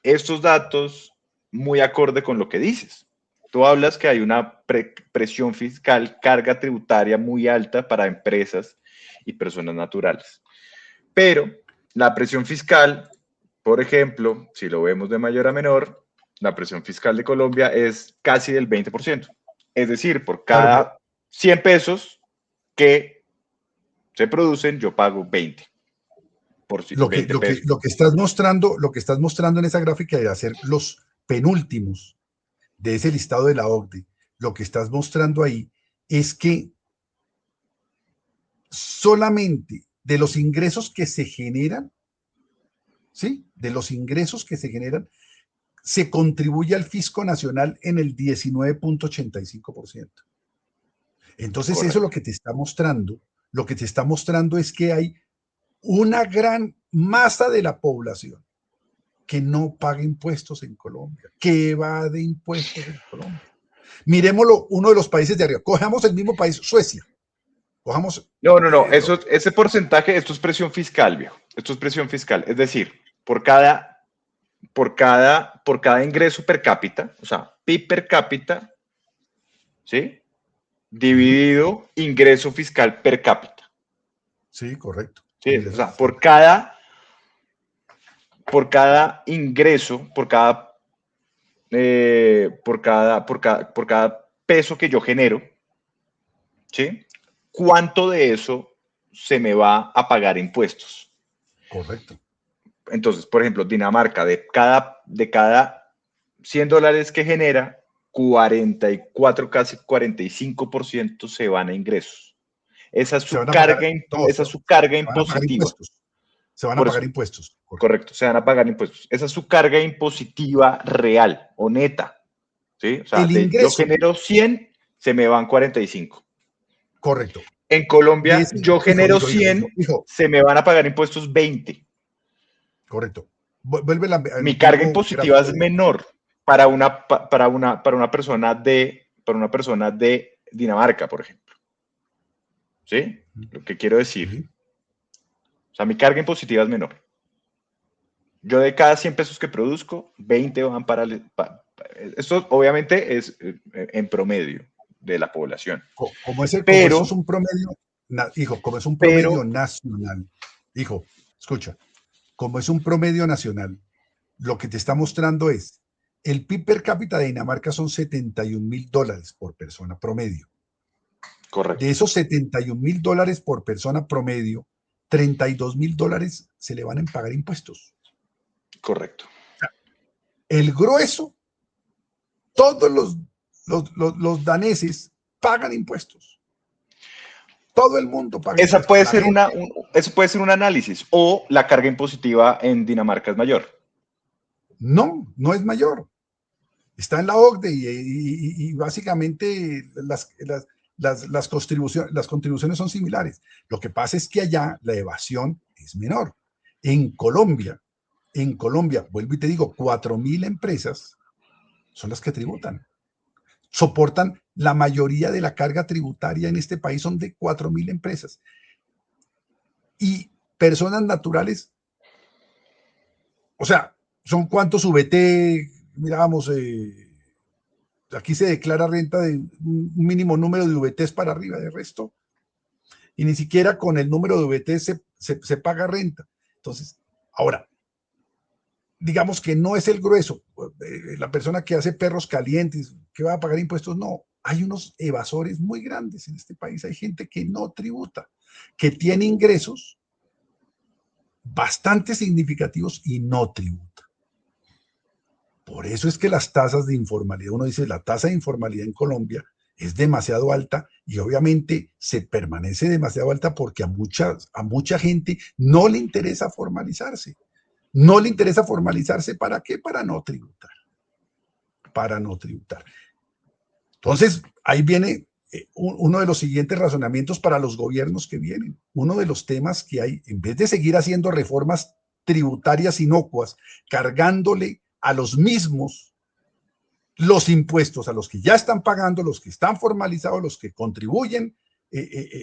estos datos muy acorde con lo que dices. Tú hablas que hay una presión fiscal, carga tributaria muy alta para empresas y personas naturales. Pero la presión fiscal, por ejemplo, si lo vemos de mayor a menor, la presión fiscal de Colombia es casi del 20%. Es decir, por Claro, cada 100 pesos que se producen, yo pago 20 por lo que, 20 lo que, pesos. lo que estás mostrando en esa gráfica de hacer los penúltimos de ese listado de la OCDE, lo que estás mostrando ahí es que solamente de los ingresos que se generan, ¿sí? De los ingresos que se generan, se contribuye al fisco nacional en el 19,85%. Entonces, eso Correcto. lo que te está mostrando es que hay una gran masa de la población que no paga impuestos en Colombia, que evade impuestos en Colombia. Miremoslo, uno de los países de arriba. Cojamos el mismo país, Suecia. Cojamos. No, no, no. Ese porcentaje, esto es presión fiscal, viejo. Esto es presión fiscal. Es decir, por cada ingreso per cápita, o sea, PIB per cápita, ¿sí? Sí, Dividido ingreso fiscal per cápita. sí, correcto. ¿Sí? O Ingreso sea, fiscal. por cada ingreso, por cada peso que yo genero, ¿sí? ¿Cuánto de eso se me va a pagar impuestos? Correcto. Entonces, por ejemplo, Dinamarca, de cada $100 que genera, 44, casi 45% se van a ingresos. Esa es Se su van a pagar, carga, no, esa es su carga se van a pagar impositiva. impuestos. Se van a Por pagar eso, impuestos. correcto, se van a pagar impuestos. Esa es su carga impositiva real o neta. ¿Sí? O sea, El de yo ingreso, genero 100, se me van 45. correcto. En De Colombia, ese, yo genero 100, hijo, se me van a pagar impuestos 20. correcto. Vuelve Mi el carga mismo impositiva es gráfico. menor para una persona de Dinamarca, por ejemplo. ¿Sí? Lo que quiero decir. Sí. O sea, mi carga impositiva es menor. Yo de cada 100 pesos que produzco, 20 van esto obviamente es en promedio de la población. Como eso Pero, es un promedio, hijo, como es un promedio pero, nacional, hijo, escucha, como es un promedio nacional, lo que te está mostrando es, el PIB per cápita de Dinamarca son $71,000 por persona promedio. De correcto, esos $71,000 por persona promedio, $32,000 se le van a pagar impuestos. correcto. El grueso, todos los daneses pagan impuestos. Todo el mundo paga Esa impuestos. puede La ser gente eso puede ser un análisis. O la carga impositiva en Dinamarca es mayor. no es mayor. Está en la OCDE y básicamente las contribuciones son similares. Lo que pasa es que allá la evasión es menor. En Colombia, vuelvo y te digo, 4,000 empresas son las que tributan. Soportan la mayoría de la carga tributaria en este país, son de 4,000 empresas. Y personas naturales, o sea, ¿son cuántos VT? Mirábamos, aquí se declara renta de un mínimo número de VTs para arriba, de resto, y ni siquiera con el número de VTs se paga renta. Entonces, ahora, digamos que no es el grueso, la persona que hace perros calientes, que va a pagar impuestos, no. Hay unos evasores muy grandes en este país, hay gente que no tributa, que tiene ingresos bastante significativos y no tributa. Por eso es que las tasas de informalidad, uno dice, la tasa de informalidad en Colombia es demasiado alta y obviamente se permanece demasiado alta porque a mucha gente no le interesa formalizarse. No le interesa formalizarse, ¿para qué? Para no tributar. Para no tributar. Entonces, ahí viene uno de los siguientes razonamientos para los gobiernos que vienen. Uno de los temas que hay, en vez de seguir haciendo reformas tributarias inocuas, cargándole a los mismos los impuestos, a los que ya están pagando, los que están formalizados, los que contribuyen en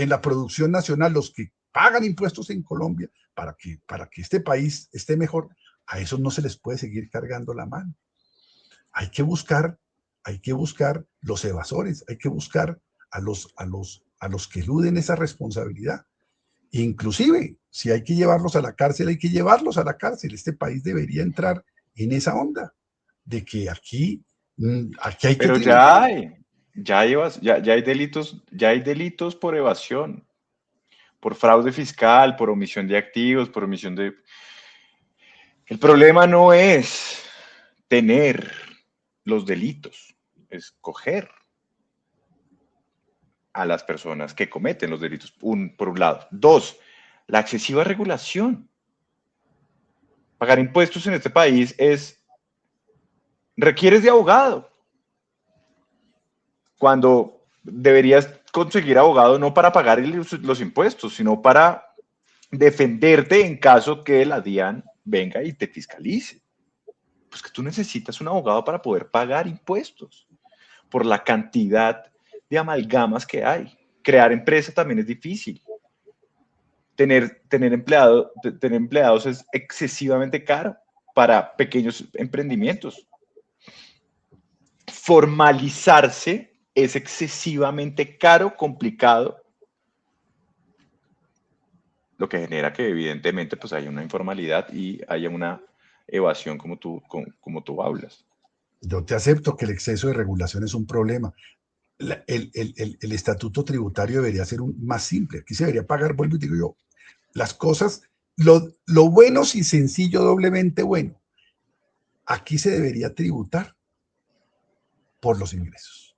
la producción nacional, los que pagan impuestos en Colombia, para que este país esté mejor, a esos no se les puede seguir cargando la mano. Hay que buscar los evasores, hay que buscar a los que eluden esa responsabilidad. Inclusive, si hay que llevarlos a la cárcel, hay que llevarlos a la cárcel. Este país debería entrar en esa onda de que aquí hay que Pero tributar. ya hay delitos por evasión, por fraude fiscal, por omisión de activos, por omisión de... El problema no es tener los delitos, es coger a las personas que cometen los delitos, por un lado. Dos, la excesiva regulación. Pagar impuestos en este país requieres de abogado, cuando deberías conseguir abogado no para pagar los impuestos, sino para defenderte en caso que la DIAN venga y te fiscalice. Pues que tú necesitas un abogado para poder pagar impuestos por la cantidad de amalgamas que hay. Crear empresa también es difícil. Tener empleados es excesivamente caro para pequeños emprendimientos. Formalizarse es excesivamente caro, complicado, lo que genera que evidentemente pues haya una informalidad y haya una evasión como tú hablas. Yo te acepto que el exceso de regulación es un problema. El estatuto tributario debería ser más simple. Aquí se debería pagar, vuelvo y digo yo, las cosas, lo bueno y sencillo, doblemente bueno. Aquí se debería tributar. por los ingresos.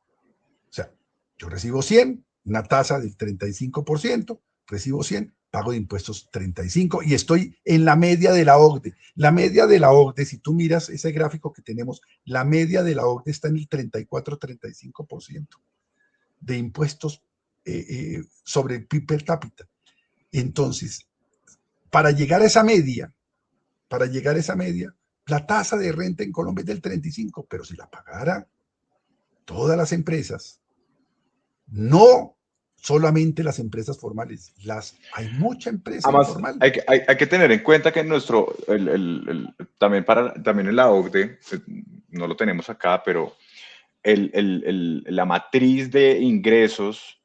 O sea, yo recibo 100, una tasa del 35%, recibo 100, pago de impuestos 35 y estoy en la media de la OCDE. La media de la OCDE, si tú miras ese gráfico que tenemos, la media de la OCDE está en el 34-35% de impuestos sobre el PIB per cápita. Entonces, para llegar a esa media, la tasa de renta en Colombia es del 35, pero si la pagara todas las empresas, no solamente las empresas formales, hay mucha empresa Además, informal. hay que tener en cuenta que también en la OCDE, no lo tenemos acá, pero la matriz de ingresos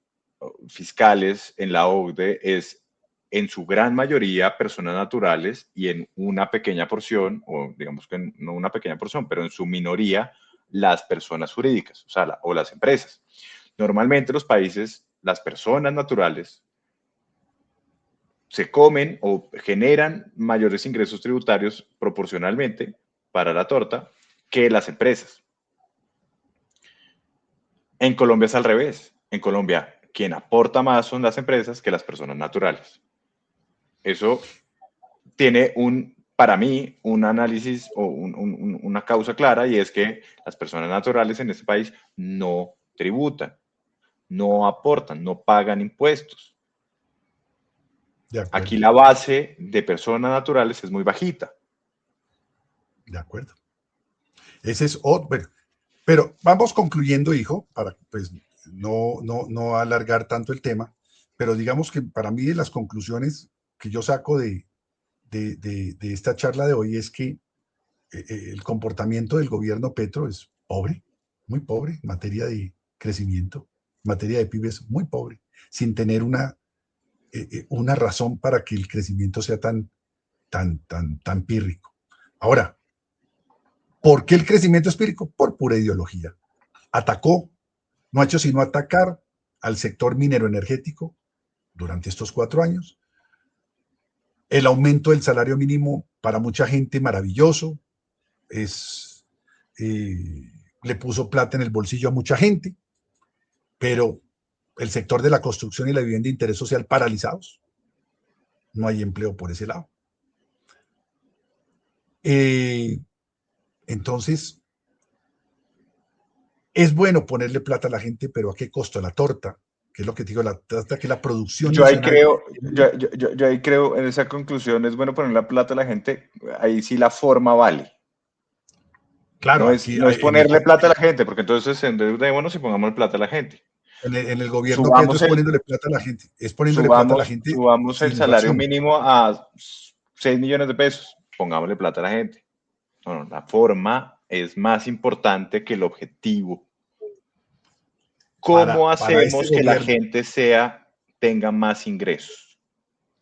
fiscales en la OCDE es en su gran mayoría personas naturales y en una pequeña porción, o digamos que no una pequeña porción, pero en su minoría las personas jurídicas, o sea, o las empresas. Normalmente los países, las personas naturales se comen o generan mayores ingresos tributarios proporcionalmente para la torta que las empresas. En Colombia es al revés. En Colombia, quien aporta más son las empresas que las personas naturales. Eso tiene para mí, un análisis o una causa clara, y es que las personas naturales en este país no tributan, no aportan, no pagan impuestos. Aquí la base de personas naturales es muy bajita. De acuerdo. Ese es otro. Bueno, pero vamos concluyendo, hijo, para pues no alargar tanto el tema, pero digamos que para mí las conclusiones que yo saco de esta charla de hoy es que el comportamiento del gobierno Petro es pobre, muy pobre en materia de crecimiento, en materia de PIB es muy pobre, sin tener una razón para que el crecimiento sea tan pírrico. Ahora, ¿por qué el crecimiento es pírrico? Por pura ideología. Atacó, no ha hecho sino atacar al sector minero energético durante estos 4 años. El aumento del salario mínimo para mucha gente maravilloso, le puso plata en el bolsillo a mucha gente, pero el sector de la construcción y la vivienda de interés social paralizados. No hay empleo por ese lado. Entonces, es bueno ponerle plata a la gente, pero ¿a qué costo? La torta, que es lo que te digo, la torta, que la producción nacional. Yo ahí creo, en esa conclusión, es bueno poner la plata a la gente, ahí sí la forma vale. Claro, no es ponerle plata a la gente, porque entonces endeudémonos y pongamos plata a la gente. En el gobierno Petro es poniéndole plata a la gente, subamos el salario mínimo a 6 millones de pesos, pongámosle plata a la gente. No, la forma es más importante que el objetivo. ¿Cómo hacemos que la gente tenga más ingresos?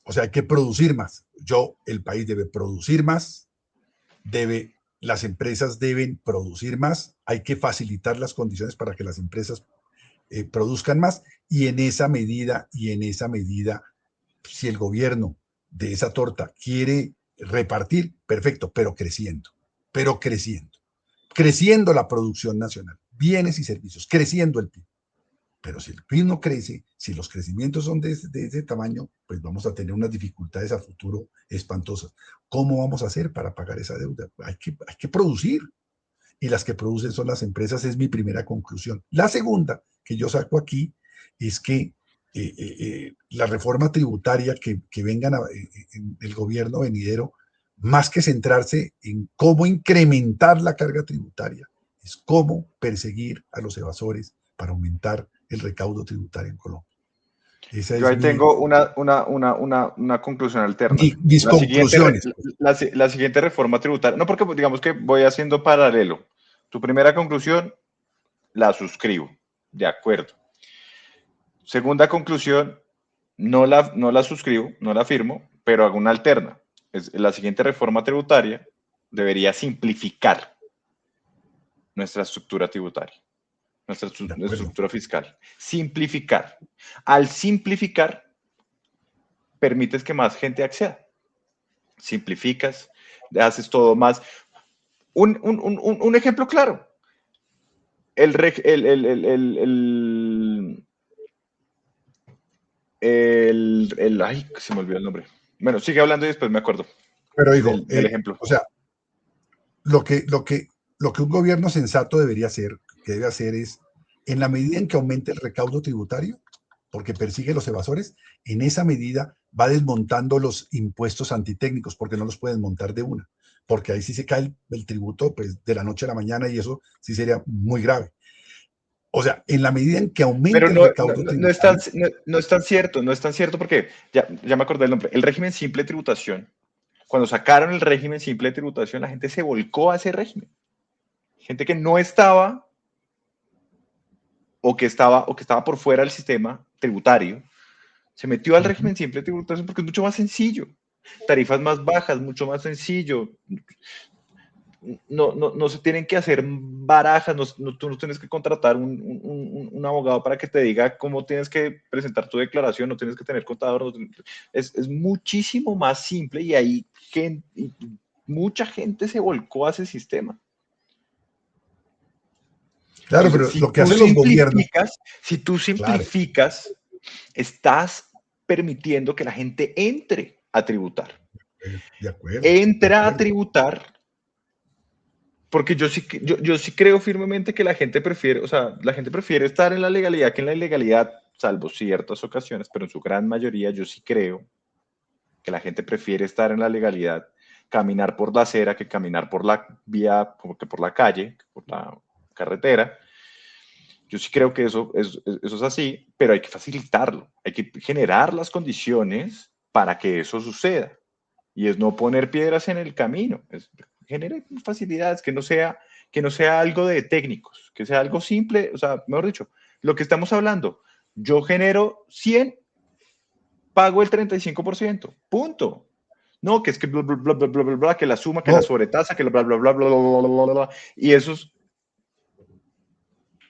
O sea, hay que producir más. El país debe producir más, las empresas deben producir más, hay que facilitar las condiciones para que las empresas produzcan más, y en esa medida, si el gobierno de esa torta quiere repartir, perfecto, pero creciendo la producción nacional, bienes y servicios, creciendo el PIB. Pero si el PIB no crece, si los crecimientos son de ese tamaño, pues vamos a tener unas dificultades a futuro espantosas. ¿Cómo vamos a hacer para pagar esa deuda? Hay que producir. Y las que producen son las empresas, es mi primera conclusión. La segunda que yo saco aquí es que la reforma tributaria que vengan en el gobierno venidero, más que centrarse en cómo incrementar la carga tributaria, es cómo perseguir a los evasores para aumentar el recaudo tributario en Colombia. Yo ahí tengo una conclusión alterna. Mis conclusiones. La siguiente reforma tributaria, no, porque digamos que voy haciendo paralelo. Tu primera conclusión, la suscribo, de acuerdo. Segunda conclusión, no la suscribo, no la firmo, pero hago una alterna. La siguiente reforma tributaria debería simplificar nuestra estructura tributaria, nuestra estructura fiscal. Simplificar. Al simplificar, permites que más gente acceda. Simplificas, haces todo más. Un ejemplo claro. Ay, se me olvidó el nombre. Bueno, sigue hablando y después me acuerdo Pero digo, del ejemplo. o sea, lo que, lo que, lo que un gobierno sensato debería hacer, que debe hacer es, en la medida en que aumente el recaudo tributario, porque persigue los evasores, en esa medida va desmontando los impuestos antitécnicos, porque no los pueden montar de una, porque ahí sí se cae el tributo pues, de la noche a la mañana y eso sí sería muy grave. O sea, en la medida en que Pero aumente el recaudo tributario, no es tan cierto, no es tan cierto porque ya me acordé del nombre. El régimen simple de tributación, cuando sacaron el régimen simple de tributación, la gente se volcó a ese régimen. Gente que no estaba o que estaba por fuera del sistema tributario, se metió al régimen simple de tributación porque es mucho más sencillo. Tarifas más bajas, mucho más sencillo. No se tienen que hacer barajas, tú no tienes que contratar un abogado para que te diga cómo tienes que presentar tu declaración, no tienes que tener contador, es muchísimo más simple y ahí mucha gente se volcó a ese sistema. claro, Entonces, pero lo que hacen los gobiernos, si tú claro, simplificas, estás permitiendo que la gente entre a tributar. de acuerdo, de Entra a acuerdo. tributar. Porque yo sí creo firmemente que la gente prefiere, o sea, la gente prefiere estar en la legalidad que en la ilegalidad, salvo ciertas ocasiones, pero en su gran mayoría yo sí creo que la gente prefiere estar en la legalidad, caminar por la acera que caminar por la vía, como que por la calle, por la carretera. Yo sí creo que eso es así, pero hay que facilitarlo, hay que generar las condiciones para que eso suceda. Y es no poner piedras en el camino, genere facilidades, que no sea algo de técnicos, que sea algo simple, o sea, mejor dicho, lo que estamos hablando, yo genero 100, pago el 35%, punto. No, que es que bla, bla, bla, bla, bla, bla, bla, que la suma, que la No, sobretasa, que la bla, bla, bla, bla, bla, bla, bla, bla, bla, y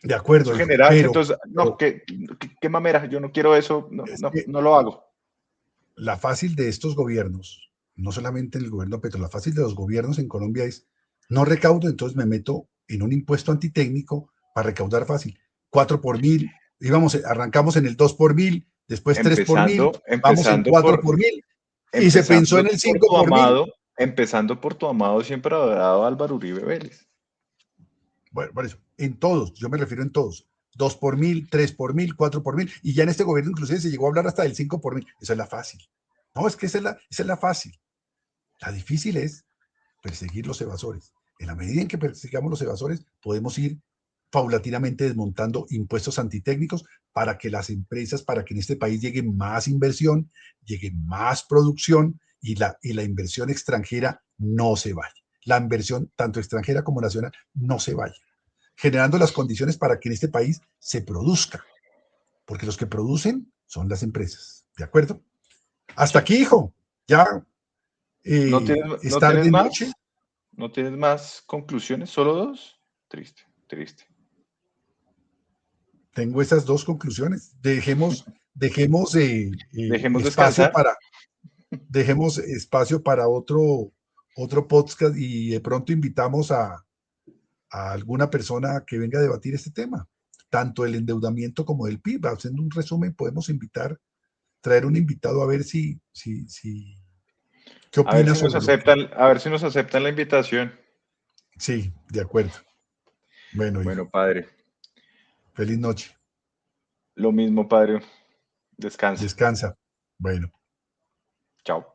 de acuerdo, eso hijo, genera, entonces, no, qué mamera, yo no quiero eso, es que no lo hago. la fácil de estos gobiernos, no solamente el gobierno Petro, la fácil de los gobiernos en Colombia es no recaudo, entonces me meto en un impuesto antitécnico para recaudar fácil. 4 por mil, íbamos, arrancamos en el 2 por mil, después 3 por mil, Empezando, vamos en empezando 4 por, por mil y se pensó en empezando el por 5 tu por mil. amado, empezando por tu amado siempre adorado Álvaro Uribe Vélez. Bueno, por eso, en todos, yo me refiero en todos. 2 por mil, 3 por mil, 4 por mil, y ya en este gobierno inclusive se llegó a hablar hasta del 5 por mil. Esa es la fácil. No, es que esa es la fácil. La difícil es perseguir los evasores. En la medida en que persigamos los evasores, podemos ir paulatinamente desmontando impuestos antitécnicos para que las empresas, para que en este país llegue más inversión, llegue más producción y la inversión extranjera no se vaya. La inversión, tanto extranjera como nacional, no se vaya. Generando las condiciones para que en este país se produzca, porque los que producen son las empresas. ¿De acuerdo? Hasta Sí. aquí, hijo. Ya es No tienes tarde noche. más? ¿No tienes más conclusiones? ¿Solo dos? Triste, triste. Tengo esas dos conclusiones. Dejemos Dejemos espacio descansar. para, dejemos espacio para otro podcast y de pronto invitamos a alguna persona que venga a debatir este tema, tanto el endeudamiento como el PIB. Haciendo un resumen, podemos traer un invitado a ver qué A ver opina si nos sobre lo que. aceptan, a ver si nos aceptan la invitación. Sí, de acuerdo. Bueno, hijo, Bueno, padre. feliz noche. Lo mismo, padre. Descansa. Descansa. Bueno. Chao.